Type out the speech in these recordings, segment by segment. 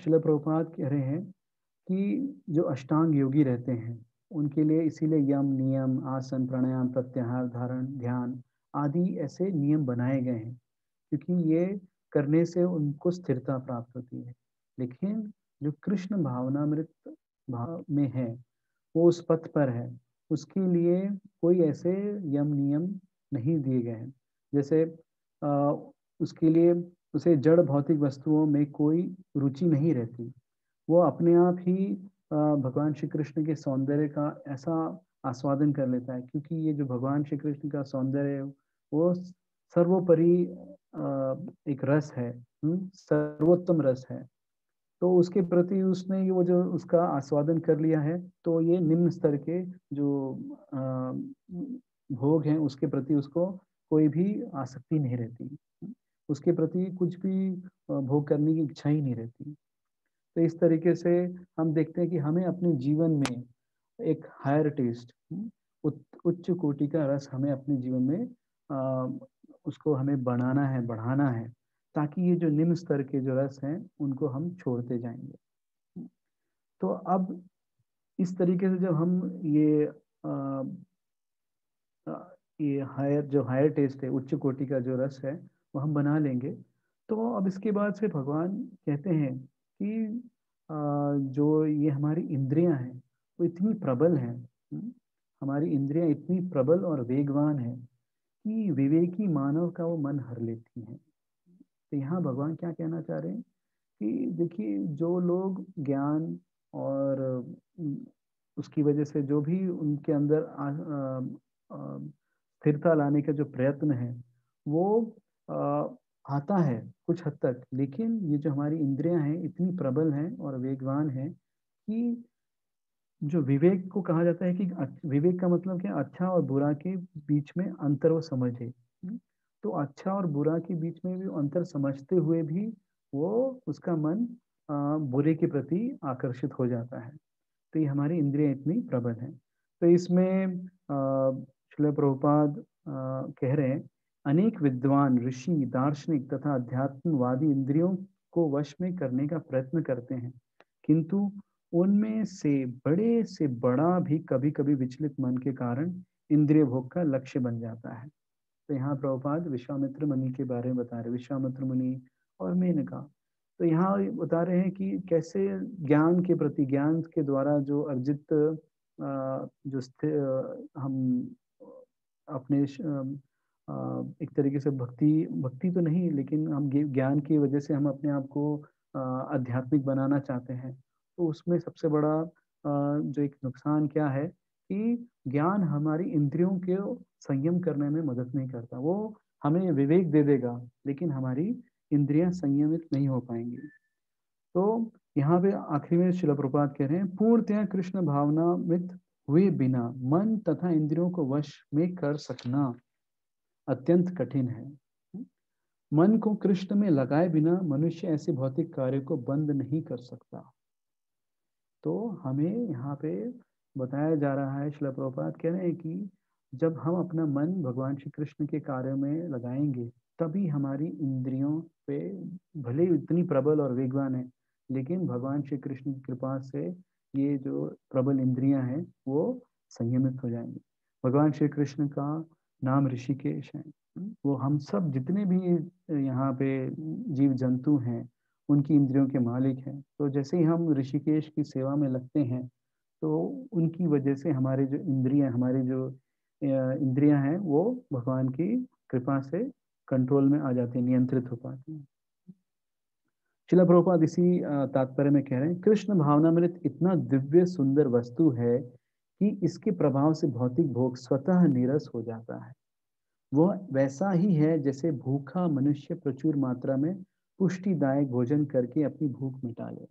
श्रील प्रभुपाद कह रहे हैं कि जो अष्टांग योगी रहते हैं उनके लिए इसीलिए यम नियम आसन प्राणायाम प्रत्याहार धारण ध्यान आदि ऐसे नियम बनाए गए हैं, क्योंकि ये करने से उनको स्थिरता प्राप्त होती है। लेकिन जो कृष्ण भावनामृत भाव में है, वो उस पथ पर है, उसके लिए कोई ऐसे यम नियम नहीं दिए गए हैं। जैसे उसके लिए उसे जड़ भौतिक वस्तुओं में कोई रुचि नहीं रहती। वो अपने आप ही भगवान श्री कृष्ण के सौंदर्य का ऐसा आस्वादन कर लेता है, क्योंकि ये जो भगवान श्री कृष्ण का सौंदर्य है वो सर्वोपरि एक रस है, सर्वोत्तम रस है। तो उसके प्रति उसने वो जो उसका आस्वादन कर लिया है, तो ये निम्न स्तर के जो भोग हैं उसके प्रति उसको कोई भी आसक्ति नहीं रहती, उसके प्रति कुछ भी भोग करने की इच्छा ही नहीं रहती। तो इस तरीके से हम देखते हैं कि हमें अपने जीवन में एक हायर टेस्ट, उच्च कोटि का रस हमें अपने जीवन में उसको हमें बनाना है, बढ़ाना है, ताकि ये जो निम्न स्तर के जो रस हैं उनको हम छोड़ते जाएंगे। तो अब इस तरीके से जब हम ये हायर टेस्ट है, उच्च कोटि का जो रस है वो हम बना लेंगे, तो अब इसके बाद से भगवान कहते हैं कि जो ये हमारी इंद्रियां हैं वो इतनी प्रबल हैं, हमारी इंद्रियां इतनी प्रबल और वेगवान हैं कि विवेकी मानव का वो मन हर लेती हैं। तो यहाँ भगवान क्या कहना चाह रहे हैं कि देखिए, जो लोग ज्ञान और उसकी वजह से जो भी उनके अंदर स्थिरता लाने का जो प्रयत्न है वो आ, आता है कुछ हद तक, लेकिन ये जो हमारी इंद्रियां हैं इतनी प्रबल हैं और वेगवान हैं कि जो विवेक को कहा जाता है कि विवेक का मतलब क्या, अच्छा और बुरा के बीच में अंतर वो समझे। तो अच्छा और बुरा के बीच में भी अंतर समझते हुए भी वो उसका मन बुरे के प्रति आकर्षित हो जाता है। तो ये हमारी इंद्रियां इतनी प्रबल हैं। तो इसमें श्रील प्रभुपाद कह रहे हैं, अनेक विद्वान ऋषि दार्शनिक तथा अध्यात्मवादी इंद्रियों को वश में करने का प्रयत्न करते हैं, किंतु उनमें से बड़ा भी कभी कभी विचलित मन के कारण इंद्रिय भोग का लक्ष्य बन जाता है। तो यहाँ प्रभुपाद विश्वामित्र मुनि के बारे में बता रहे, विश्वामित्र मुनि और मेनका। तो यहाँ बता रहे हैं कि कैसे ज्ञान के प्रति, ज्ञान के द्वारा जो अर्जित जो हम अपने एक तरीके से भक्ति भक्ति तो नहीं, लेकिन हम ज्ञान की वजह से हम अपने आप को आध्यात्मिक बनाना चाहते हैं। तो उसमें सबसे बड़ा जो एक नुकसान क्या है कि ज्ञान हमारी इंद्रियों के संयम करने में मदद नहीं करता। वो हमें विवेक दे देगा, लेकिन हमारी इंद्रियां संयमित नहीं हो पाएंगी। तो यहाँ पे आखिरी में शिला प्रपात कह रहे हैं, पूर्णतया कृष्ण भावनामृत हुए बिना मन तथा इंद्रियों को वश में कर सकना अत्यंत कठिन है। मन को कृष्ण में लगाए बिना मनुष्य ऐसे भौतिक कार्य को बंद नहीं कर सकता। तो हमें यहाँ पे बताया जा रहा है, श्रील प्रभुपाद कह रहे हैं कि जब हम अपना मन भगवान श्री कृष्ण के कार्य में लगाएंगे, तभी हमारी इंद्रियों पे भले ही इतनी प्रबल और वेगवान है, लेकिन भगवान श्री कृष्ण की कृपा से ये जो प्रबल इंद्रियां हैं वो संयमित हो जाएंगी। भगवान श्री कृष्ण का नाम ऋषिकेश है। वो हम सब जितने भी यहाँ पे जीव जंतु हैं उनकी इंद्रियों के मालिक हैं। तो जैसे ही हम ऋषिकेश की सेवा में लगते हैं, तो उनकी वजह से हमारे जो इंद्रियां, हमारी जो इंद्रियां हैं वो भगवान की कृपा से कंट्रोल में आ जाती हैं, नियंत्रित हो पाती हैं। शिला प्रभुपाद इसी तात्पर्य में कह रहे हैं, कृष्ण भावनामृत इतना दिव्य सुंदर वस्तु है कि इसके प्रभाव से भौतिक भोग स्वतः नीरस हो जाता है। वह वैसा ही है जैसे भूखा मनुष्य प्रचुर मात्रा में पुष्टिदायक भोजन करके अपनी भूख मिटा ले।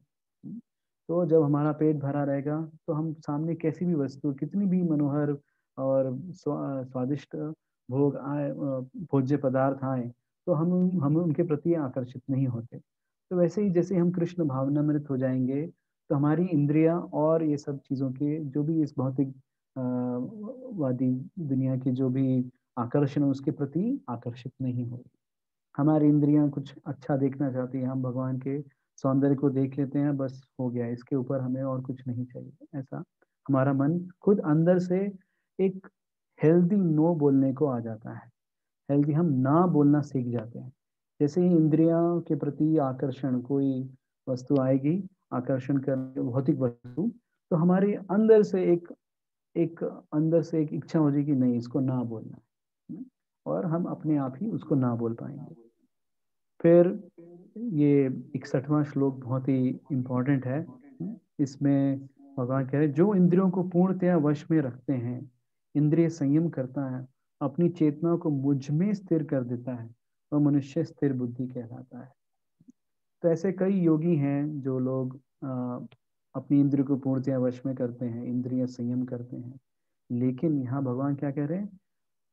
तो जब हमारा पेट भरा रहेगा तो हम सामने कैसी भी वस्तु, कितनी भी मनोहर और स्वादिष्ट भोग आए, भोज्य पदार्थ आए, तो हम उनके प्रति आकर्षित नहीं होते। तो वैसे ही जैसे हम कृष्ण भावनामृत हो जाएंगे, तो हमारी इंद्रियां और ये सब चीजों के जो भी इस भौतिक वादी दुनिया की जो भी आकर्षण है उसके प्रति आकर्षित नहीं होगी। हमारी इंद्रियां कुछ अच्छा देखना चाहती है, हम भगवान के सौंदर्य को देख लेते हैं, बस हो गया, इसके ऊपर हमें और कुछ नहीं चाहिए। ऐसा हमारा मन खुद अंदर से एक हेल्दी नो बोलने को आ जाता है। हेल्दी, हम ना बोलना सीख जाते हैं। जैसे ही इंद्रियों के प्रति आकर्षण, कोई वस्तु आएगी आकर्षण करने, भौतिक वस्तु, तो हमारे अंदर से एक एक अंदर से एक इच्छा हो जाएगी, नहीं इसको ना बोलना है। और हम अपने आप ही उसको ना बोल पाएंगे। फिर ये 61वां श्लोक बहुत ही इम्पोर्टेंट है। इसमें भगवान कह रहे हैं, जो इंद्रियों को पूर्णतया वश में रखते हैं, इंद्रिय संयम करता है, अपनी चेतना को मुझ में स्थिर कर देता है, वह मनुष्य स्थिर बुद्धि कहलाता है। तो ऐसे कई योगी हैं जो लोग अपनी इंद्रियों को पूर्णतया वश में करते हैं, इंद्रिय संयम करते हैं। लेकिन यहाँ भगवान क्या कह रहे हैं,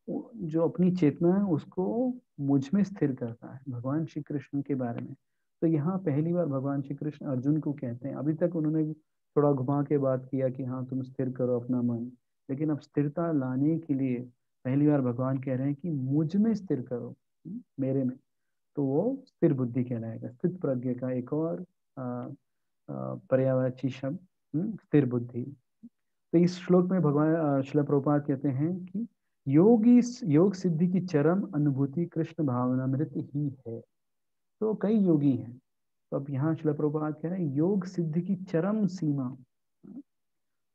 जो अपनी चेतना है उसको मुझ में स्थिर करता है, भगवान श्री कृष्ण के बारे में। तो यहाँ पहली बार भगवान श्री कृष्ण अर्जुन को कहते हैं। अभी तक उन्होंने थोड़ा घुमा के बात किया कि हाँ तुम स्थिर करो अपना मन, लेकिन अब स्थिरता लाने के लिए पहली बार भगवान कह रहे हैं कि मुझ में स्थिर करो, मेरे में। तो वो स्थिर बुद्धि कहलाएगा। स्थित प्रज्ञ का एक और पर्यायवाची शब्द स्थिर बुद्धि। तो इस श्लोक में भगवान श्रील प्रभुपाद कहते हैं कि योगी योग सिद्धि की चरम अनुभूति कृष्ण भावनामृत ही है। तो कई योगी हैं। तो अब यहाँ श्रील प्रभुपाद कह रहे हैं योग सिद्धि की चरम सीमा।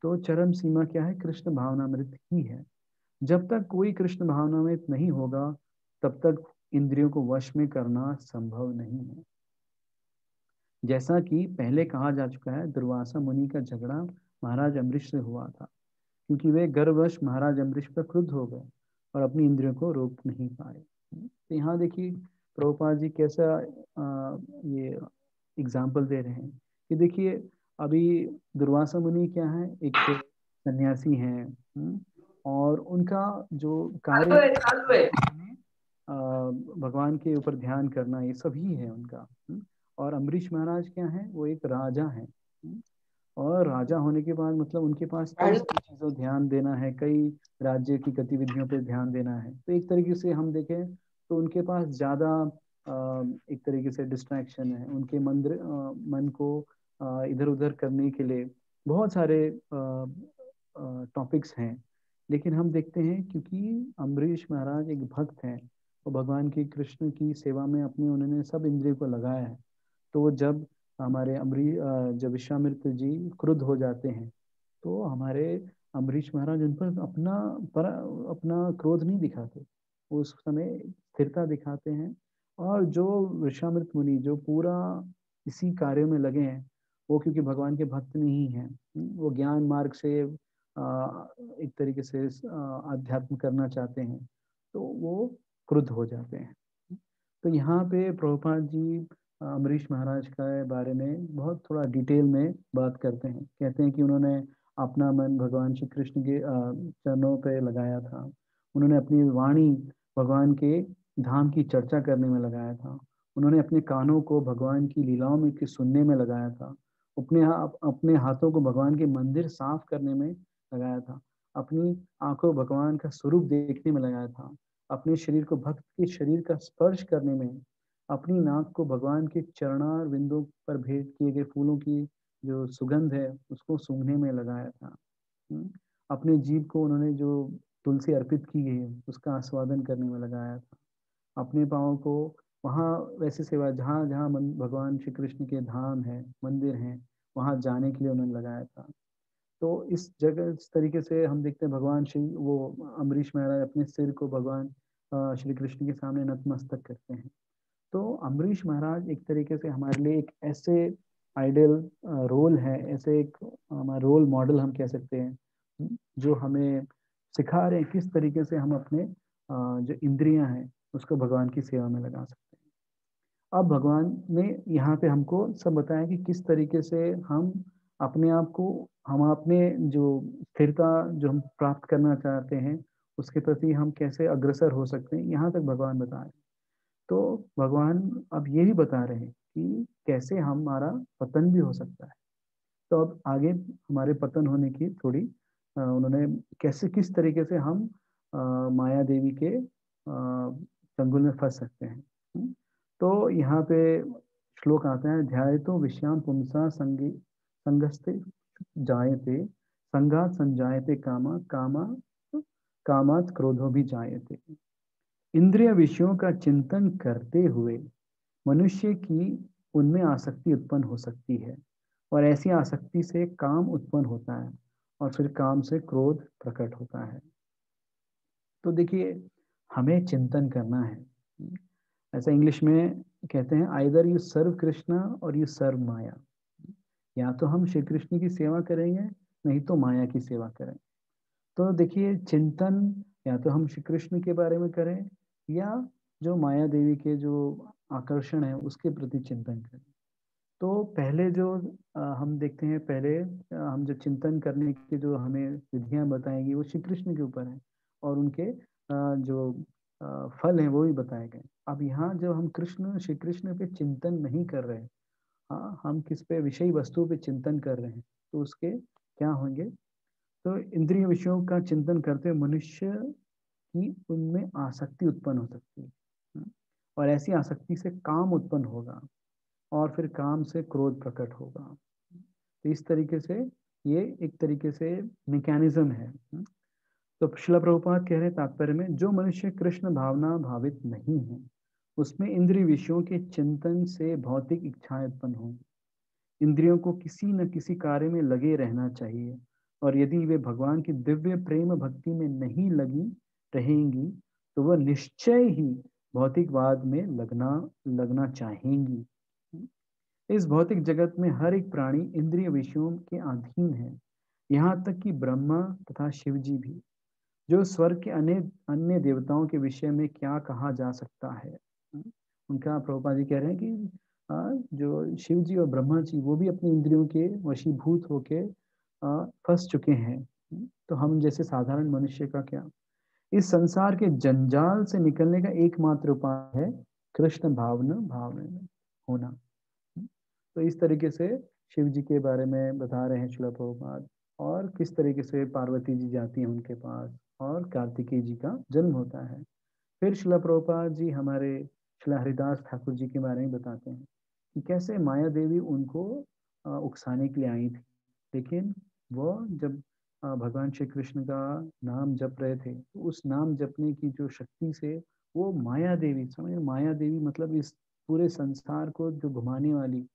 तो चरम सीमा क्या है? कृष्ण भावनामृत ही है। जब तक कोई कृष्ण भावनामृत नहीं होगा, तब तक इंद्रियों को वश में करना संभव नहीं है। जैसा कि पहले कहा जा चुका है, दुर्वासा मुनि का झगड़ा महाराज अम्बरीश से हुआ था, क्योंकि वे गर्ववश महाराज अम्बरीश पर क्रुद्ध हो गए और अपनी इंद्रियों को रोक नहीं पाए। तो यहाँ देखिए प्रभुपाद जी कैसा ये एग्जाम्पल दे रहे हैं कि देखिए अभी दुर्वासा मुनि क्या है, एक सन्यासी हैं, और उनका जो कार्य भगवान के ऊपर ध्यान करना, ये सभी है उनका। और अम्बरीश महाराज क्या है, वो एक राजा है। और राजा होने के बाद मतलब उनके पास कई सारी चीजों ध्यान देना है, कई राज्य की गतिविधियों पे ध्यान देना है। तो एक तरीके से हम देखें तो उनके पास ज्यादा एक तरीके से डिस्ट्रैक्शन है। उनके मन को इधर उधर करने के लिए बहुत सारे टॉपिक्स हैं। लेकिन हम देखते हैं क्योंकि अम्बरीश महाराज एक भक्त हैं, वो भगवान की कृष्ण की सेवा में अपने उन्होंने सब इंद्रियों को लगाया है। तो वो जब हमारे जब विश्वामित्र जी क्रुद्ध हो जाते हैं, तो हमारे अम्बरीश महाराज उन पर अपना क्रोध नहीं दिखाते, वो उस समय स्थिरता दिखाते हैं। और जो विश्वामित्र मुनि जो पूरा इसी कार्य में लगे हैं, वो क्योंकि भगवान के भक्त नहीं हैं, वो ज्ञान मार्ग से एक तरीके से अध्यात्म करना चाहते हैं, तो वो क्रुद्ध हो जाते हैं। तो यहाँ पे प्रभुपाद जी अम्बरीश महाराज के बारे में बहुत थोड़ा डिटेल में बात करते हैं। कहते हैं कि उन्होंने अपना मन भगवान श्री कृष्ण के चरणों पे लगाया था। उन्होंने अपनी वाणी भगवान के धाम की चर्चा करने में लगाया था। उन्होंने अपने कानों को भगवान की लीलाओं में की सुनने में लगाया था। अपने हाथों को भगवान के मंदिर साफ करने में लगाया था। अपनी आंखों भगवान का स्वरूप देखने में लगाया था। अपने शरीर को भक्त के शरीर का स्पर्श करने में, अपनी नाक को भगवान के चरणार बिंदु पर भेंट किए गए फूलों की जो सुगंध है उसको सूंघने में लगाया था। अपने जीभ को उन्होंने जो तुलसी अर्पित की है उसका आस्वादन करने में लगाया था। अपने पाँव को वहाँ वैसे सेवा जहाँ जहाँ भगवान श्री कृष्ण के धाम है, मंदिर हैं, वहाँ जाने के लिए उन्होंने लगाया था। तो इस जगह इस तरीके से हम देखते हैं भगवान श्री वो अम्बरीश महाराज अपने सिर को भगवान श्री कृष्ण के सामने नतमस्तक करते हैं। तो अम्बरीश महाराज एक तरीके से हमारे लिए एक ऐसे आइडियल रोल है, ऐसे एक हमारा रोल मॉडल हम कह सकते हैं, जो हमें सिखा रहे हैं किस तरीके से हम अपने जो इंद्रियां हैं उसको भगवान की सेवा में लगा सकते हैं। अब भगवान ने यहाँ पे हमको सब बताया कि किस तरीके से हम अपने आप को, हम अपने जो स्थिरता जो हम प्राप्त करना चाहते हैं उसके प्रति हम कैसे अग्रसर हो सकते हैं, यहाँ तक भगवान बता रहे हैं। तो भगवान अब ये भी बता रहे हैं कि कैसे हमारा पतन भी हो सकता है। तो अब आगे हमारे पतन होने की थोड़ी उन्होंने कैसे किस तरीके से हम माया देवी के चंगुल में फंस सकते हैं। तो यहाँ पे श्लोक आता है, ध्यायतो विषयान् पुंसा संगस्ते जायते, संगात संजायते कामा, कामात क्रोधो भी जायते। इंद्रिय विषयों का चिंतन करते हुए मनुष्य की उनमें आसक्ति उत्पन्न हो सकती है, और ऐसी आसक्ति से काम उत्पन्न होता है, और फिर काम से क्रोध प्रकट होता है। तो देखिए, हमें चिंतन करना है। ऐसा इंग्लिश में कहते हैं, आइदर यू सर्व कृष्णा और यू सर्व माया। या तो हम श्री कृष्ण की सेवा करेंगे, नहीं तो माया की सेवा करें। तो देखिए, चिंतन या तो हम श्री कृष्ण के बारे में करें, या जो माया देवी के जो आकर्षण है उसके प्रति चिंतन करें। तो पहले जो हम देखते हैं, पहले हम जो चिंतन करने की जो हमें विधियां बताएंगी वो श्री कृष्ण के ऊपर है, और उनके जो फल हैं वो भी बताए गए। अब यहाँ जो हम श्री कृष्ण पे चिंतन नहीं कर रहे हैं, हाँ, हम किस पे, विषयी वस्तु पे चिंतन कर रहे हैं, तो उसके क्या होंगे? तो इंद्रिय विषयों का चिंतन करते हुए मनुष्य की उनमें आसक्ति उत्पन्न हो सकती है, और ऐसी आसक्ति से काम उत्पन्न होगा, और फिर काम से क्रोध प्रकट होगा। तो इस तरीके से ये एक तरीके से मैकेनिज्म है। तो श्रील प्रभुपाद कह रहे तात्पर्य में, जो मनुष्य कृष्ण भावना भावित नहीं है, उसमें इंद्रिय विषयों के चिंतन से भौतिक इच्छाएं उत्पन्न होंगी। इंद्रियों को किसी न किसी कार्य में लगे रहना चाहिए, और यदि वे भगवान की दिव्य प्रेम भक्ति में नहीं लगी रहेंगी, तो वह निश्चय ही भौतिकवाद में लगना चाहेंगी। इस भौतिक जगत में हर एक प्राणी इंद्रिय विषयों के अधीन है, यहाँ तक कि ब्रह्मा तथा शिव जी भी। जो स्वर्ग के अन्य देवताओं के विषय में क्या कहा जा सकता है। उनका प्रभुपाद जी कह रहे हैं कि जो शिव जी और ब्रह्मा जी वो भी अपनी इंद्रियों के वशीभूत होके फंस चुके हैं। तो हम जैसे साधारण मनुष्य का क्या? इस संसार के जंजाल से निकलने का एकमात्र उपाय है कृष्ण भावना में होना। तो इस तरीके से शिव जी के बारे में बता रहे हैं श्रील प्रभुपाद, और किस तरीके से पार्वती जी जाती हैं उनके पास, और कार्तिकेय जी का जन्म होता है। फिर श्रील प्रभुपाद जी हमारे श्रील हरिदास ठाकुर जी के बारे में बताते हैं कि कैसे माया देवी उनको उकसाने के लिए आई थी, लेकिन वो जब भगवान श्री कृष्ण का नाम जप रहे थे, तो उस नाम जपने की जो शक्ति से वो माया देवी, समझ, माया देवी मतलब इस पूरे संसार को जो घुमाने वाली,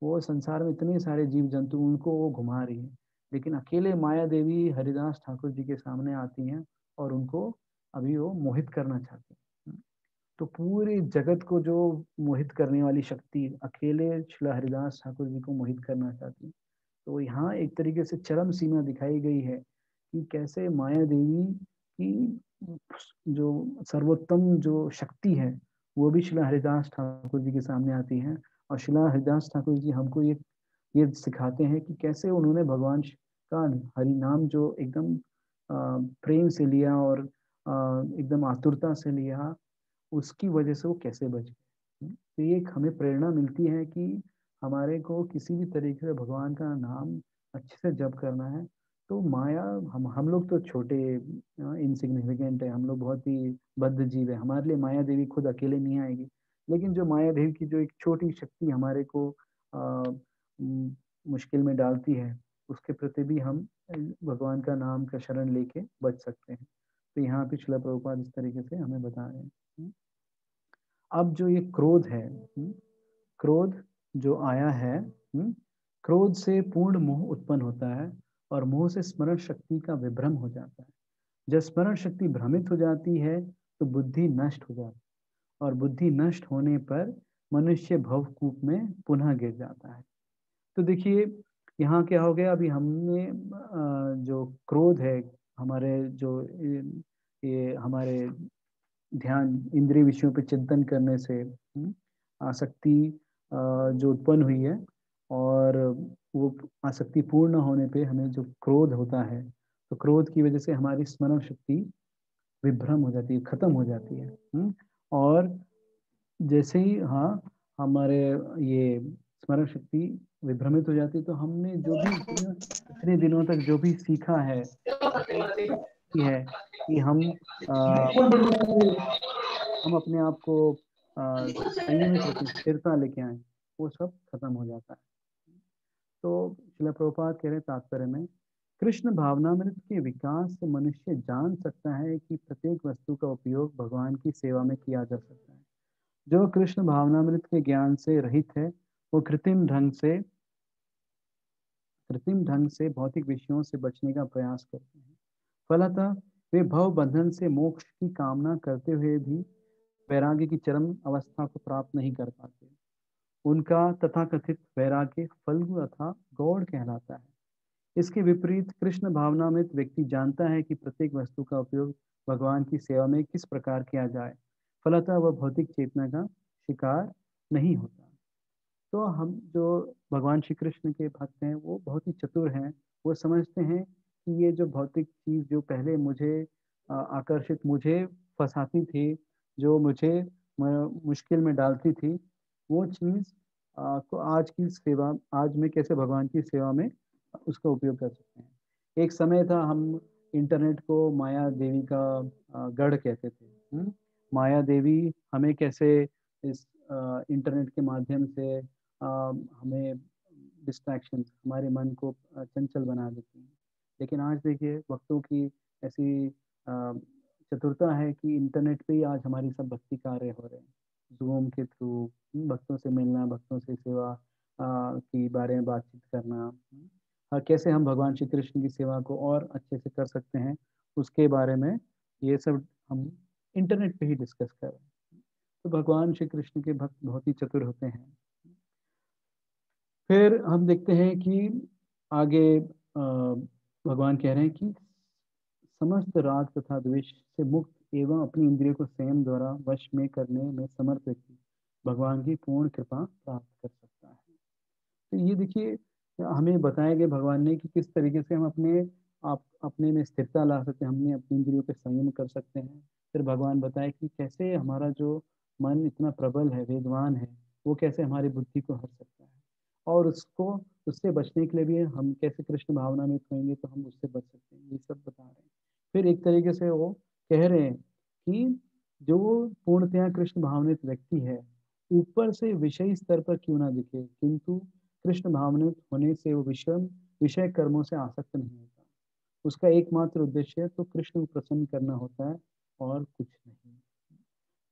वो संसार में इतने सारे जीव जंतु उनको वो घुमा रही है, लेकिन अकेले माया देवी हरिदास ठाकुर जी के सामने आती हैं, और उनको अभी वो मोहित करना चाहती हैं। तो पूरे जगत को जो मोहित करने वाली शक्ति अकेले श्री हरिदास ठाकुर जी को मोहित करना चाहती है। तो यहाँ एक तरीके से चरम सीमा दिखाई गई है कि कैसे माया देवी की जो सर्वोत्तम जो शक्ति है वो भी श्री हरिदास ठाकुर जी के सामने आती है। और श्री हरिदास ठाकुर जी हमको ये सिखाते हैं कि कैसे उन्होंने भगवान का हरि नाम जो एकदम प्रेम से लिया, और एकदम आतुरता से लिया, उसकी वजह से वो कैसे बच गए। तो ये एक हमें प्रेरणा मिलती है कि हमारे को किसी भी तरीके से भगवान का नाम अच्छे से जप करना है। तो माया, हम लोग तो छोटे इनसिग्निफिकेंट है, हम लोग बहुत ही बद्ध जीव है, हमारे लिए माया देवी खुद अकेले नहीं आएगी। लेकिन जो माया देवी की जो एक छोटी शक्ति हमारे को मुश्किल में डालती है, उसके प्रति भी हम भगवान का नाम का शरण लेके बच सकते हैं। तो यहाँ पे श्रील प्रभुपाद इस तरीके से हमें बता रहे हैं। अब जो ये क्रोध है, क्रोध जो आया है, क्रोध से पूर्ण मोह उत्पन्न होता है, और मोह से स्मरण शक्ति का विभ्रम हो जाता है। जब स्मरण शक्ति भ्रमित हो जाती है तो बुद्धि नष्ट हो जाती है, और बुद्धि नष्ट होने पर मनुष्य भवकूप में पुनः गिर जाता है। तो देखिए, यहाँ क्या हो गया, अभी हमने जो क्रोध है, हमारे जो ये हमारे ध्यान इंद्रिय विषयों पे चिंतन करने से आसक्ति जो उत्पन्न हुई है, और वो आसक्ति पूर्ण होने पे हमें जो क्रोध होता है, तो क्रोध की वजह से हमारी स्मरण शक्ति विभ्रम हो जाती है, खत्म हो जाती है। और जैसे ही, हाँ, हमारे ये स्मरण शक्ति विभ्रमित हो जाती है, तो हमने जो भी इतने दिनों तक जो भी सीखा है, कि हम अपने आप को संयमित रखें, स्थिरता लेके आए। वो सब खत्म हो जाता है। तो श्रील प्रभुपाद कह रहे हैं तात्पर्य में, कृष्ण भावनामृत के विकास से मनुष्य जान सकता है कि प्रत्येक वस्तु का उपयोग भगवान की सेवा में किया जा सकता है। जो कृष्ण भावनामृत के ज्ञान से रहित है, वो कृत्रिम ढंग से भौतिक विषयों से बचने का प्रयास करते हैं। फलतः वे भव बंधन से मोक्ष की कामना करते हुए भी वैराग्य की चरम अवस्था को प्राप्त नहीं कर पाते। उनका तथाकथित वैराग्य फल्गु अथवा गौड़ कहलाता है। इसके विपरीत कृष्ण भावनामृत व्यक्ति जानता है कि प्रत्येक वस्तु का उपयोग भगवान की सेवा में किस प्रकार किया जाए। फलतः वह भौतिक चेतना का शिकार नहीं होता। तो हम जो भगवान श्री कृष्ण के भक्त हैं वो बहुत ही चतुर हैं। वो समझते हैं कि ये जो भौतिक चीज जो पहले मुझे आकर्षित, मुझे फंसाती थी, जो मुझे मुश्किल में डालती थी, वो चीज को आज मैं कैसे भगवान की सेवा में उसका उपयोग कर सकते हैं। एक समय था हम इंटरनेट को माया देवी का गढ़ कहते थे। माया देवी हमें कैसे इस इंटरनेट के माध्यम से हमें डिस्ट्रैक्शन, हमारे मन को चंचल बना देती हैं। लेकिन आज देखिए भक्तों की ऐसी चतुरता है कि इंटरनेट पे ही आज हमारी सब भक्ति कार्य हो रहे हैं। जूम के थ्रू भक्तों से मिलना, भक्तों से सेवा की बारे में बातचीत करना, कैसे हम भगवान श्री कृष्ण की सेवा को और अच्छे से कर सकते हैं, उसके बारे में ये सब हम इंटरनेट पे ही डिस्कस कर रहे हैं। तो भगवान श्री कृष्ण के भक्त बहुत ही चतुर होते हैं। फिर हम देखते हैं कि आगे भगवान कह रहे हैं कि समस्त राग तथा द्वेष से मुक्त एवं अपनी इंद्रियों को संयम द्वारा वश में करने में समर्थ व्यक्ति भगवान की पूर्ण कृपा प्राप्त कर सकता है। तो ये देखिए हमें बताया गया भगवान ने कि किस तरीके से हम अपने में स्थिरता ला सकते हैं, हमने अपनी इंद्रियों पे संयम कर सकते हैं। फिर भगवान बताए कि कैसे हमारा जो मन इतना प्रबल है, वेगवान है, वो कैसे हमारी बुद्धि को हर सकता है, और उससे बचने के लिए भी हम कैसे कृष्ण भावना में खोएंगे तो हम उससे बच सकते हैं। ये सब बता रहे हैं। फिर एक तरीके से वो कह रहे हैं कि जो पूर्णतया कृष्ण भावनित व्यक्ति है, ऊपर से विषय स्तर पर क्यों ना दिखे, किंतु कृष्ण भावनित होने से वो विषय कर्मों से आसक्त नहीं होता। उसका एकमात्र उद्देश्य तो कृष्ण को प्रसन्न करना होता है और कुछ नहीं।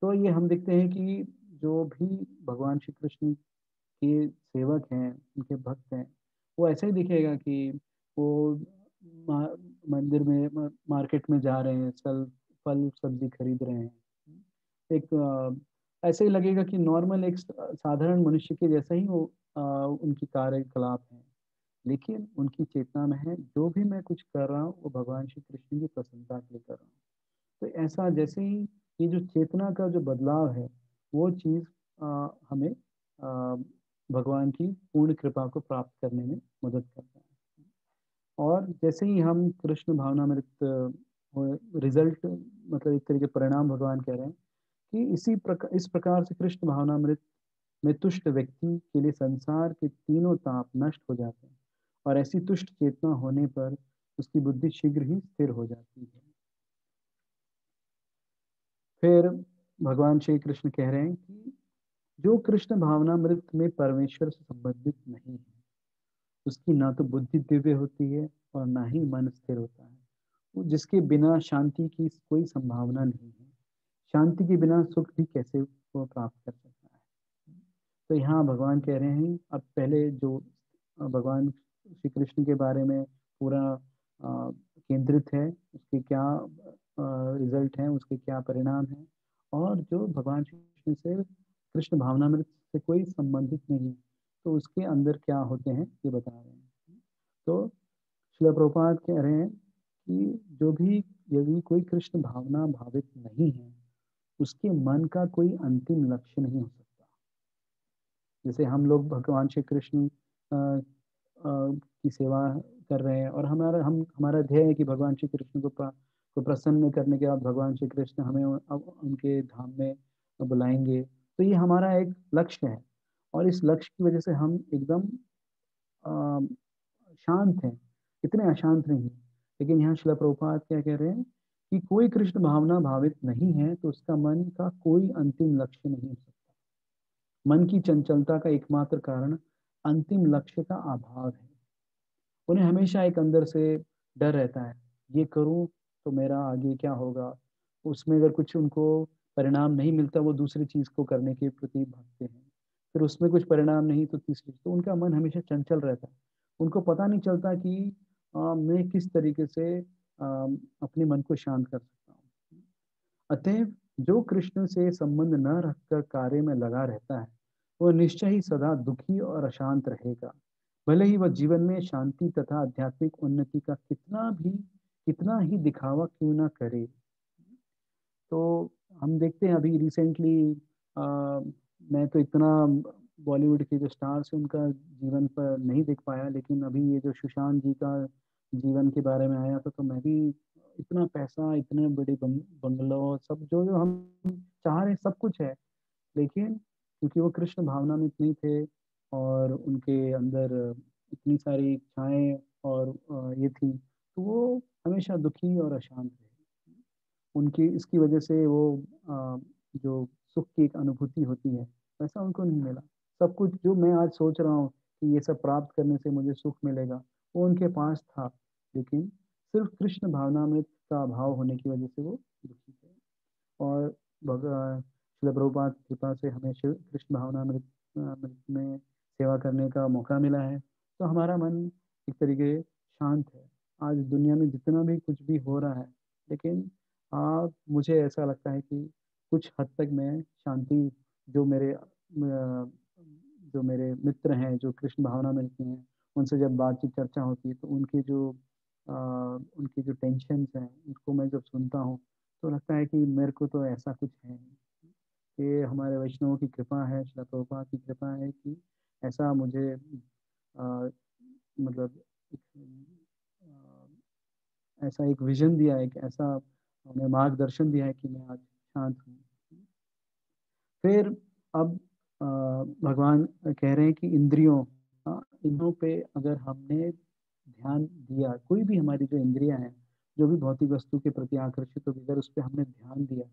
तो ये हम देखते हैं कि जो भी भगवान श्री कृष्ण के सेवक हैं, उनके भक्त हैं, वो ऐसा ही दिखेगा कि वो मंदिर में मार्केट में जा रहे हैं, फल सब्जी खरीद रहे हैं। एक ऐसे ही लगेगा कि नॉर्मल एक साधारण मनुष्य के जैसा ही वो उनकी कार्यकलाप है। लेकिन उनकी चेतना में है जो भी मैं कुछ कर रहा हूँ वो भगवान श्री कृष्ण की प्रसन्नता के लिए कर रहा हूँ। तो ऐसा जैसे ही ये जो चेतना का जो बदलाव है, वो चीज हमें भगवान की पूर्ण कृपा को प्राप्त करने में मदद करता है। और जैसे ही हम कृष्ण भावनामृत रिजल्ट, मतलब एक तरीके परिणाम भगवान कह रहे हैं कि इस प्रकार से कृष्ण भावनामृत में तुष्ट व्यक्ति के लिए संसार के तीनों ताप नष्ट हो जाते हैं, और ऐसी तुष्ट चेतना होने पर उसकी बुद्धि शीघ्र ही स्थिर हो जाती है। फिर भगवान श्री कृष्ण कह रहे हैं कि जो कृष्ण भावनामृत में परमेश्वर से संबंधित नहीं है, उसकी ना तो बुद्धि दिव्य होती है और ना ही मन स्थिर होता है। वो जिसके बिना शांति की कोई संभावना नहीं है। शांति के बिना सुख भी कैसे वो प्राप्त कर सकता है। तो यहाँ भगवान कह रहे हैं, अब पहले जो भगवान श्री कृष्ण के बारे में पूरा केंद्रित है, उसके क्या रिजल्ट हैं, उसके क्या परिणाम हैं, और जो भगवान श्री कृष्ण से कृष्ण भावनामृत से कोई संबंधित नहीं, तो उसके अंदर क्या होते हैं ये बता रहे हैं। तो श्रील प्रभुपाद कह रहे हैं कि जो भी, यदि कोई कृष्ण भावना भावित नहीं है, उसके मन का कोई अंतिम लक्ष्य नहीं हो सकता। जैसे हम लोग भगवान श्री कृष्ण की सेवा कर रहे हैं, और हमारा ध्येय है कि भगवान श्री कृष्ण को प्रसन्न करने के बाद भगवान श्री कृष्ण हमें अब उनके धाम में बुलाएंगे। तो ये हमारा एक लक्ष्य है, और इस लक्ष्य की वजह से हम एकदम शांत हैं, इतने अशांत नहीं। लेकिन यहाँ श्रील प्रभुपाद क्या कह रहे हैं कि कोई कृष्ण भावना भावित नहीं है तो उसका मन का कोई अंतिम लक्ष्य नहीं हो सकता। मन की चंचलता का एकमात्र कारण अंतिम लक्ष्य का अभाव है। उन्हें हमेशा एक अंदर से डर रहता है, ये करूं तो मेरा आगे क्या होगा। उसमें अगर कुछ उनको परिणाम नहीं मिलता, वो दूसरी चीज को करने के प्रति भागते हैं। फिर उसमें कुछ परिणाम नहीं तो तीसरी, तो उनका मन हमेशा चंचल रहता है। उनको पता नहीं चलता कि मैं किस तरीके से अपने मन को शांत कर सकता हूँ। अतएव जो कृष्ण से संबंध न रखकर कार्य में लगा रहता है, वो निश्चय ही सदा दुखी और अशांत रहेगा। भले ही वह जीवन में शांति तथा आध्यात्मिक उन्नति का कितना ही दिखावा क्यों ना करे। तो हम देखते हैं अभी रिसेंटली, मैं तो इतना बॉलीवुड के जो स्टार्स हैं उनका जीवन पर नहीं देख पाया, लेकिन अभी ये जो सुशांत जी का जीवन के बारे में आया था, तो मैं भी, इतना पैसा, इतने बड़े बंगलो, सब जो जो हम चाह रहे हैं सब कुछ है, लेकिन क्योंकि वो कृष्ण भावना में इतने थे और उनके अंदर इतनी सारी इच्छाएं और ये थी, तो वो हमेशा दुखी और अशांत रहे। उनकी इसकी वजह से वो जो सुख की एक अनुभूति होती है, वैसा उनको नहीं मिला। सब कुछ जो मैं आज सोच रहा हूँ कि ये सब प्राप्त करने से मुझे सुख मिलेगा, वो उनके पास था, लेकिन सिर्फ कृष्ण भावना में का अभाव होने की वजह से वो दुखी थे। और शिला प्रभुपाद की कृपा से हमें कृष्ण भावनामृत अमृत में सेवा करने का मौका मिला है, तो हमारा मन एक तरीके शांत है। आज दुनिया में जितना भी कुछ भी हो रहा है, लेकिन मुझे ऐसा लगता है कि कुछ हद तक मैं शांति, जो मेरे मित्र हैं जो कृष्ण भावना में रहते हैं, उनसे जब बातचीत चर्चा होती है, तो उनकी जो टेंशन हैं उनको मैं जब सुनता हूँ, तो लगता है कि मेरे को तो ऐसा कुछ है नहीं। ये हमारे वैष्णवों की कृपा है, श्रील प्रभुपाद की कृपा है कि ऐसा मुझे मतलब एक, ऐसा एक विजन दिया है, कि ऐसा हमें मार्गदर्शन दिया है कि मैं आज शांत हूँ। फिर अब भगवान कह रहे हैं कि इंद्रियों पे अगर हमने ध्यान दिया, कोई भी हमारी जो इंद्रियां हैं, जो भी भौतिक वस्तु के प्रति आकर्षित होगी, अगर उस पर हमने ध्यान दिया,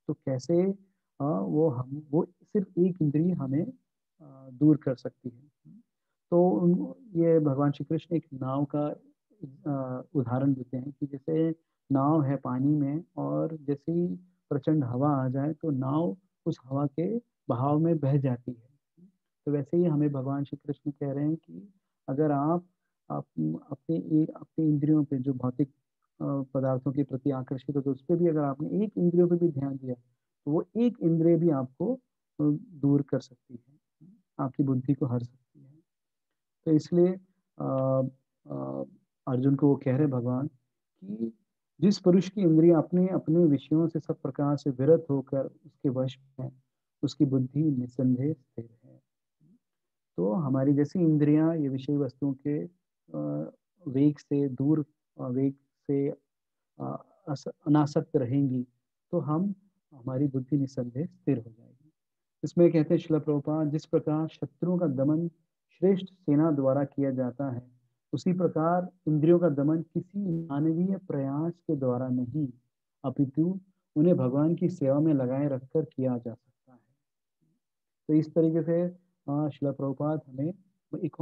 तो कैसे वो सिर्फ एक इंद्रिय हमें दूर कर सकती है। तो ये भगवान श्री कृष्ण एक नाव का उदाहरण देते हैं कि जैसे नाव है पानी में, और जैसे ही प्रचंड हवा आ जाए तो नाव उस हवा के बहाव में बह जाती है। तो वैसे ही हमें भगवान श्री कृष्ण कह रहे हैं कि अगर आप अपने इंद्रियों पे, जो भौतिक पदार्थों के प्रति आकर्षित होते, उस पर भी अगर आपने एक इंद्रियों पे भी ध्यान दिया, तो वो एक इंद्रिय भी आपको दूर कर सकती है, आपकी बुद्धि को हर सकती है। तो इसलिए अर्जुन को वो कह रहे भगवान कि जिस पुरुष की इंद्रियां अपने अपने विषयों से सब प्रकार से विरत होकर उसके वश में है, उसकी बुद्धि निसंदेह स्थिर है। तो हमारी जैसी इंद्रियां ये विषय वस्तुओं के वेग से दूर, वेग से अनासक्त रहेंगी, तो हमारी बुद्धि निसंदेह स्थिर हो जाएगी। इसमें कहते हैं श्रील प्रभुपाद, जिस प्रकार शत्रुओं का दमन श्रेष्ठ सेना द्वारा किया जाता है, उसी प्रकार इंद्रियों का दमन किसी मानवीय प्रयास के द्वारा नहीं, अपितु उन्हें भगवान की सेवा में लगाए रखकर किया जा सकता है। तो इस तरीके से श्रील प्रभुपाद हमें एक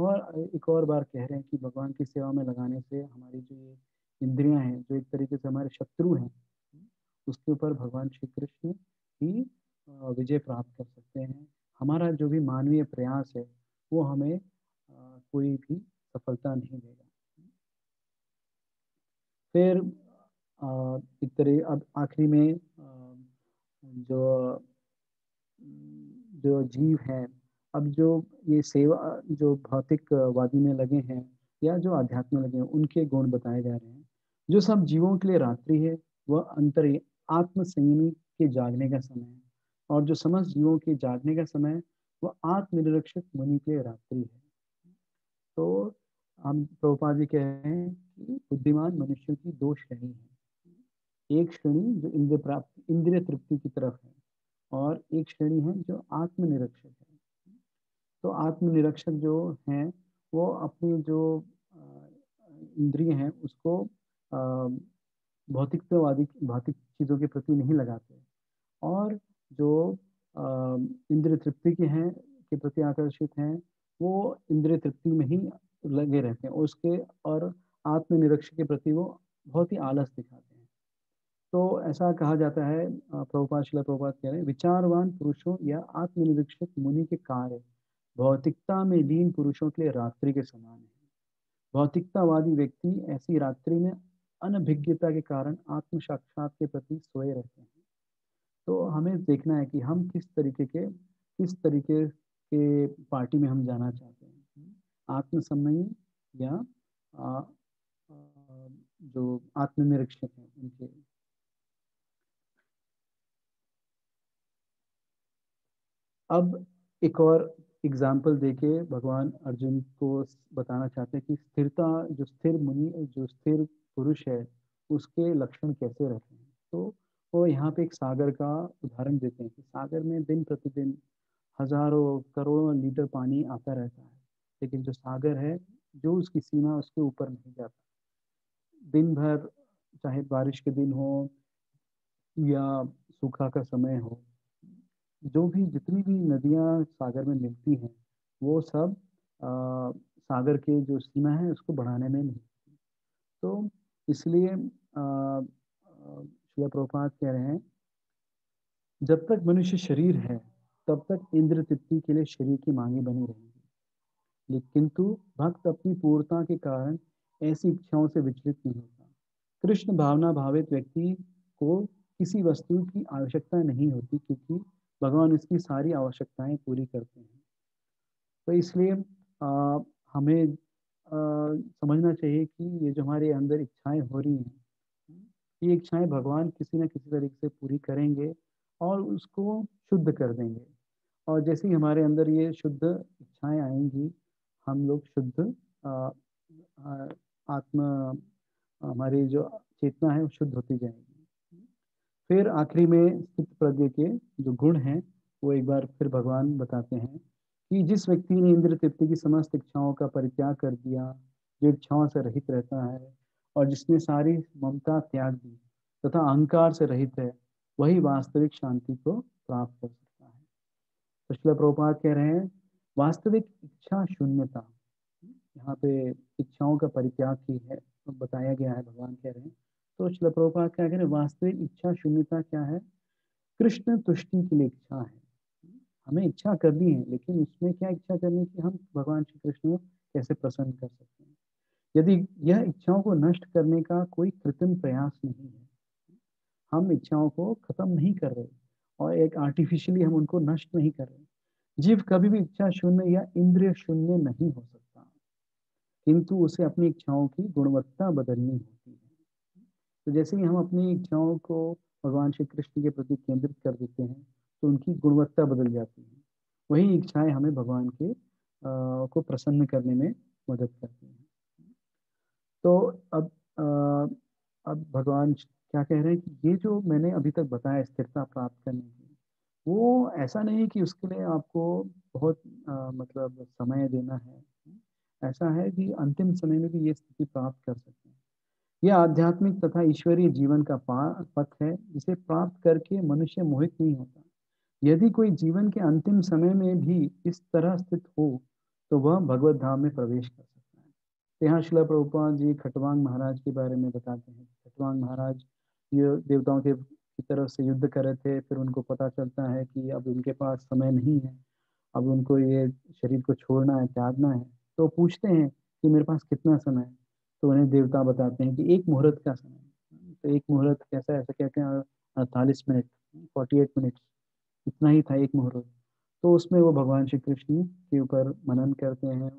और बार कह रहे हैं कि भगवान की सेवा में लगाने से हमारी जो ये इंद्रियां हैं, जो एक तरीके से हमारे शत्रु हैं, उसके ऊपर भगवान श्री कृष्ण ही विजय प्राप्त कर सकते हैं। हमारा जो भी मानवीय प्रयास है, वो हमें कोई भी सफलता नहीं देगा। फिर एक तरह अब आखिरी में जो जो जीव हैं, अब जो ये सेवा, जो भौतिक वादी में लगे हैं या जो आध्यात्म में लगे हैं, उनके गुण बताए जा रहे हैं। जो सब जीवों के लिए रात्रि है, वह अंतर आत्म संयमी के जागने का समय है, और जो समस्त जीवों के जागने का समय है, वह आत्मनिरीक्षक मुनि के लिए रात्रि है। तो हम प्रभुपाद जी कह रहे हैं कि बुद्धिमान मनुष्यों की दो श्रेणी है। एक श्रेणी जो इंद्रिय तृप्ति की तरफ है, और एक श्रेणी है जो आत्मनिरीक्षक है। तो आत्मनिरीक्षक जो हैं, वो अपनी जो इंद्रिय हैं उसको भौतिकतावादी भौतिक चीज़ों के प्रति नहीं लगाते, और जो इंद्रिय तृप्ति के हैं, के प्रति आकर्षित हैं, वो इंद्रिय तृप्ति में ही लगे रहते हैं, उसके और आत्मनिरीक्षण के प्रति वो बहुत ही आलस दिखाते हैं। तो ऐसा कहा जाता है, प्रभुपाद श्रील प्रभुपाद कह रहे हैं, विचारवान पुरुषों या आत्मनिरीक्षक मुनि के कार्य भौतिकता में लीन पुरुषों के लिए रात्रि के समान है। भौतिकतावादी व्यक्ति ऐसी रात्रि में अनभिज्ञता के कारण आत्म साक्षात के प्रति सोए रहते हैं। तो हमें देखना है कि हम किस तरीके के पार्टी में हम जाना चाहते हैं, आत्मसंयमी या आ, आ, जो आत्मनिरीक्षक हैं उनके। अब एक और एग्जाम्पल देके भगवान अर्जुन को बताना चाहते हैं कि स्थिरता, जो स्थिर मुनि, जो स्थिर पुरुष है, उसके लक्षण कैसे रहते हैं। तो वो यहाँ पे एक सागर का उदाहरण देते हैं कि सागर में दिन प्रतिदिन हजारों करोड़ों लीटर पानी आता रहता है, लेकिन जो सागर है, जो उसकी सीमा, उसके ऊपर नहीं जाता। दिन भर, चाहे बारिश के दिन हो या सूखा का समय हो, जो भी जितनी भी नदियां सागर में मिलती हैं, वो सब सागर के जो सीमा है उसको बढ़ाने में नहीं। तो इसलिए श्रील प्रभुपाद कह रहे हैं, जब तक मनुष्य शरीर है तब तक इंद्र तृप्ति के लिए शरीर की मांगे बनी रहेंगी, लेकिन किंतु भक्त अपनी पूर्णता के कारण ऐसी इच्छाओं से विचलित नहीं होता। कृष्ण भावना भावित व्यक्ति को किसी वस्तु की आवश्यकता नहीं होती, क्योंकि भगवान उसकी सारी आवश्यकताएं पूरी करते हैं। तो इसलिए हमें समझना चाहिए कि ये जो हमारे अंदर इच्छाएं हो रही हैं, ये इच्छाएं भगवान किसी न किसी तरीके से पूरी करेंगे और उसको शुद्ध कर देंगे। और जैसे ही हमारे अंदर ये शुद्ध इच्छाएं आएंगी, हम लोग शुद्ध अ, अ, आत्मा, हमारी जो चेतना है वो शुद्ध होती जाएगी। फिर आखिरी में स्थित प्रज्ञ के जो गुण हैं, वो एक बार फिर भगवान बताते हैं कि जिस व्यक्ति ने इंद्र तृप्ति की समस्त इच्छाओं का परित्याग कर दिया, जो इच्छाओं से रहित रहता है और जिसने सारी ममता त्याग दी तथा अहंकार से रहित है, वही वास्तविक शांति को प्राप्त कर सकता है। तो श्रील प्रभुपाद कह रहे हैं, वास्तविक इच्छा शून्यता, यहाँ पे इच्छाओं का परित्याग की है तो बताया गया है, भगवान कह रहे हैं। तो श्रील प्रभुपाद क्या कह रहे हैं, वास्तविक इच्छा शून्यता क्या है? कृष्ण तुष्टि के लिए इच्छा है। हमें इच्छा करनी है, लेकिन उसमें क्या इच्छा करनी कि हम भगवान श्री कृष्ण को कैसे प्रसन्न कर सकते हैं। यदि यह इच्छाओं को नष्ट करने का कोई कृत्रिम प्रयास नहीं है, हम इच्छाओं को खत्म नहीं कर रहे और एक आर्टिफिशियली हम उनको नष्ट नहीं कर रहे। जीव कभी भी इच्छा शून्य या इंद्रिय शून्य नहीं हो सकता, किंतु उसे अपनी इच्छाओं की गुणवत्ता बदलनी होती है। तो जैसे ही हम अपनी इच्छाओं को भगवान श्री कृष्ण के प्रति केंद्रित कर देते हैं, तो उनकी गुणवत्ता बदल जाती है। वही इच्छाएं हमें भगवान के को प्रसन्न करने में मदद करती हैं। तो अब अब भगवान क्या कह रहे हैं कि ये जो मैंने अभी तक बताया स्थिरता प्राप्त करने की, वो ऐसा नहीं कि उसके लिए आपको बहुत मतलब समय देना है। ऐसा है कि अंतिम समय में भी ये स्थिति प्राप्त कर सकते हैं। यह आध्यात्मिक तथा ईश्वरीय जीवन का पथ है, जिसे प्राप्त करके मनुष्य मोहित नहीं होता। यदि कोई जीवन के अंतिम समय में भी इस तरह स्थित हो, तो वह भगवत धाम में प्रवेश कर सकता है। तो यहाँ शिला प्रभुपाद जी खटवांग महाराज के बारे में बताते हैं। खटवांग महाराज ये देवताओं के की तरफ से युद्ध कर रहे थे, फिर उनको पता चलता है कि अब उनके पास समय नहीं है, अब उनको ये शरीर को छोड़ना है, त्यागना है। तो पूछते हैं कि मेरे पास कितना समय है, तो उन्हें देवता बताते हैं कि एक मुहूर्त का समय। तो एक मुहूर्त कैसा, ऐसा क्या क्या 48 मिनट, 48 मिनट, इतना ही था एक मुहूर्त। तो उसमें वो भगवान श्री कृष्ण के ऊपर मनन करते हैं,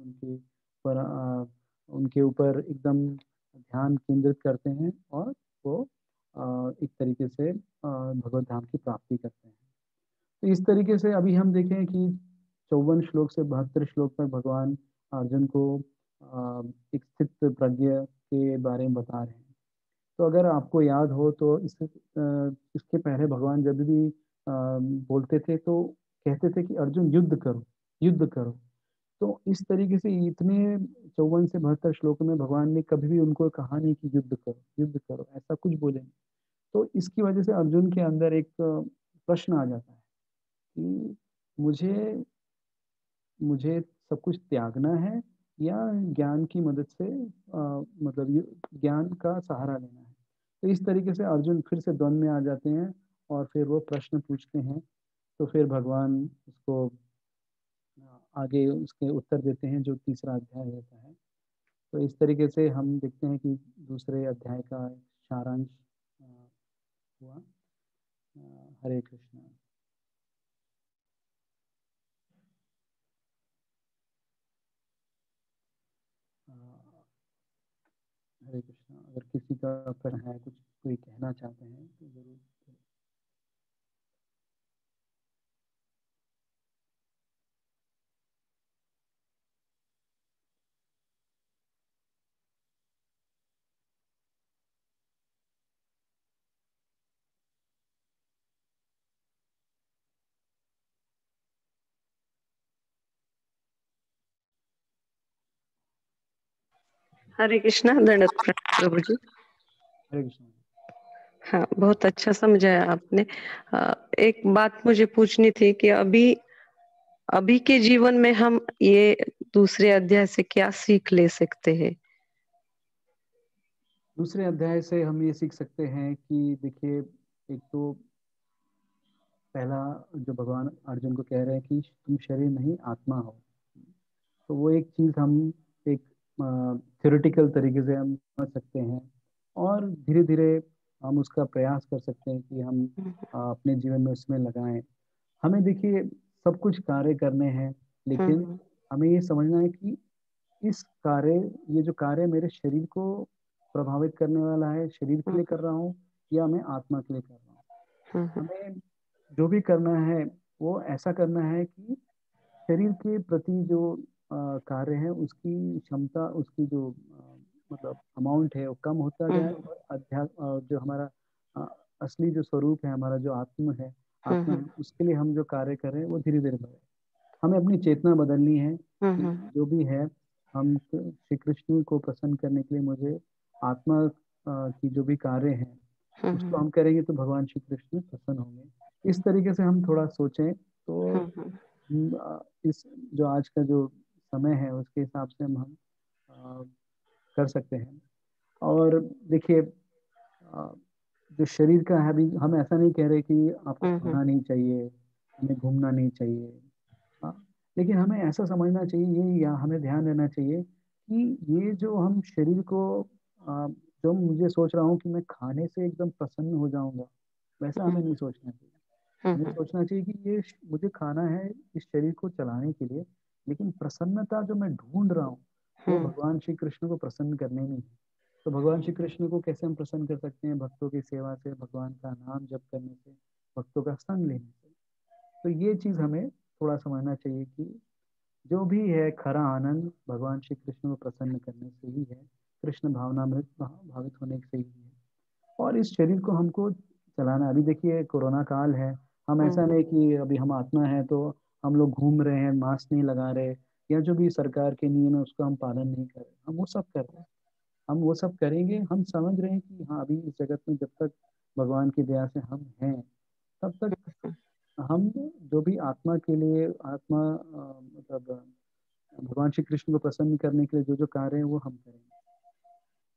उनके ऊपर एकदम ध्यान केंद्रित करते हैं और वो एक तरीके से भगवत धाम की प्राप्ति करते हैं। तो इस तरीके से अभी हम देखें कि 54 श्लोक से 72 श्लोक तक भगवान अर्जुन को एक स्थित प्रज्ञ के बारे में बता रहे हैं। तो अगर आपको याद हो तो इसके पहले भगवान जब भी बोलते थे तो कहते थे कि अर्जुन युद्ध करो, युद्ध करो। तो इस तरीके से इतने 54 से 72 श्लोकों में भगवान ने कभी भी उनको कहा नहीं कि युद्ध करो, युद्ध करो, ऐसा कुछ बोले नहीं। तो इसकी वजह से अर्जुन के अंदर एक प्रश्न आ जाता है कि मुझे मुझे सब कुछ त्यागना है या ज्ञान की मदद से मतलब ये ज्ञान का सहारा लेना है। तो इस तरीके से अर्जुन फिर से द्वंद में आ जाते हैं और फिर वो प्रश्न पूछते हैं। तो फिर भगवान उसको आगे उसके उत्तर देते हैं जो तीसरा अध्याय रहता है। तो इस तरीके से हम देखते हैं कि दूसरे अध्याय का सारांश अ, हुआ। हरे कृष्णा। अ, हरे कृष्णा। अगर किसी का प्रश्न है, कुछ कोई कहना चाहते हैं तो जरूर। हरे कृष्णा। दंडवत प्रणाम प्रभु जी। हरे कृष्णा। हाँ, बहुत अच्छा समझाया आपने। एक बात मुझे पूछनी थी कि अभी अभी के जीवन में हम ये दूसरे अध्याय से क्या सीख ले सकते हैं? दूसरे अध्याय से हम ये सीख सकते हैं कि देखिए, एक तो पहला जो भगवान अर्जुन को कह रहे हैं कि तुम शरीर नहीं आत्मा हो। तो वो एक चीज हम एक थ्योरेटिकल तरीके से हम समझ सकते हैं और धीरे धीरे हम उसका प्रयास कर सकते हैं कि हम अपने जीवन में उसमें लगाएं। हमें देखिए, सब कुछ कार्य करने हैं, लेकिन हम्म हमें ये समझना है कि इस कार्य ये जो कार्य मेरे शरीर को प्रभावित करने वाला है, शरीर के हम्म लिए कर रहा हूँ या मैं आत्मा के लिए कर रहा हूँ। हम्म हमें जो भी करना है वो ऐसा करना है कि शरीर के प्रति जो कार्य है उसकी क्षमता, उसकी जो मतलब अमाउंट है वो कम होता जाए हम्म और अध्यात्म जो हमारा अ, असली जो स्वरूप है, हमारा जो आत्म है, आत्मा है, हम्म उसके लिए हम जो कार्य कर रहे हैं वो धीरे धीरे बढ़े। हमें अपनी चेतना बदलनी है कि हम्म जो भी है, हम श्री कृष्ण को प्रसन्न करने के लिए मुझे आत्मा की जो भी कार्य है उसको हम्म हम करेंगे तो भगवान श्री कृष्ण प्रसन्न होंगे। इस तरीके से हम थोड़ा सोचें तो इस जो आज का जो समय है उसके हिसाब से हम अ, कर सकते हैं। और देखिए, जो शरीर का है, अभी हम ऐसा नहीं कह रहे कि आपको हम्म खाना नहीं चाहिए, हमें घूमना नहीं चाहिए। हाँ, लेकिन हमें ऐसा समझना चाहिए, ये या हमें ध्यान देना चाहिए कि ये जो हम शरीर को जो मुझे सोच रहा हूँ कि मैं खाने से एकदम प्रसन्न हो जाऊंगा, वैसा हमें नहीं सोचना चाहिए। हमें हम्म सोचना चाहिए कि ये मुझे खाना है इस शरीर को चलाने के लिए, लेकिन प्रसन्नता जो मैं ढूंढ रहा हूँ वो हम्म भगवान श्री कृष्ण को प्रसन्न करने में है। तो भगवान श्री कृष्ण को कैसे हम प्रसन्न कर सकते हैं? भक्तों की सेवा से, भगवान का नाम जप करने से, भक्तों का संग लेने से। तो ये चीज हमें थोड़ा समझना चाहिए कि जो भी है खरा आनंद भगवान श्री कृष्ण को प्रसन्न करने से ही है, कृष्ण भावनामृत भावित होने से ही है। और इस शरीर को हमको चलाना, अभी देखिए कोरोना काल है, हम ऐसा हम्म नहीं कि अभी हम आत्मा है तो हम लोग घूम रहे हैं, मास्क नहीं लगा रहे, या जो भी सरकार के नियम है उसका हम पालन नहीं कर रहे, हम वो सब कर रहे हैं। हम वो सब करेंगे, हम समझ रहे हैं कि हाँ, अभी इस जगत में जब तक भगवान की दया से हम हैं तब तक हम जो भी आत्मा के लिए आत्मा मतलब भगवान श्री कृष्ण को प्रसन्न करने के लिए जो जो कार्य है वो हम करेंगे।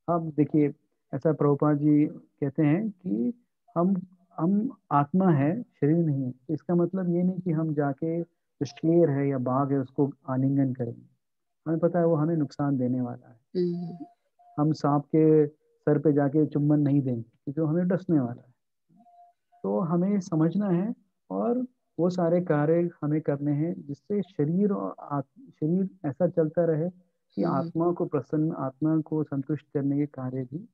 अब देखिए, ऐसा प्रभुपाद जी कहते हैं कि हम हम आत्मा है, शरीर नहीं है। तो इसका मतलब ये नहीं कि हम जाके जो शेर है या बाघ है उसको आलिंगन करेंगे। हमें पता है वो हमें नुकसान देने वाला है। हम्म हम सांप के सर पे जाके चुम्बन नहीं देंगे जो हमें डसने वाला है। तो हमें समझना है और वो सारे कार्य हमें करने हैं जिससे शरीर और शरीर ऐसा चलता रहे कि आत्मा को प्रसन्न, आत्मा को संतुष्ट करने के कार्य भी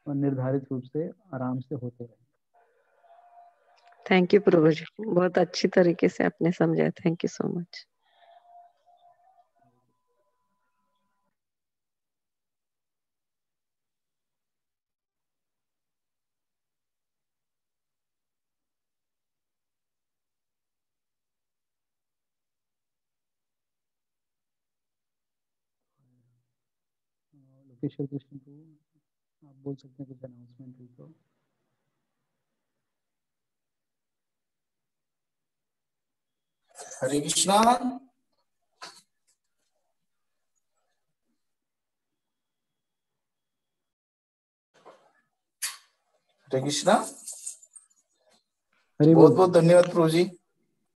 निर्धारित रूप से आराम से होते रहे। थैंक यू प्रभु जी, बहुत अच्छी तरीके से आपने समझाया। Thank you so much. Lokeshwar Krishna को आप बोल सकते हैं कुछ अनाउंसमेंट हुई तो। हरे कृष्णा। हरे कृष्णा। हरि बहुत बोल। बहुत धन्यवाद प्रभु जी।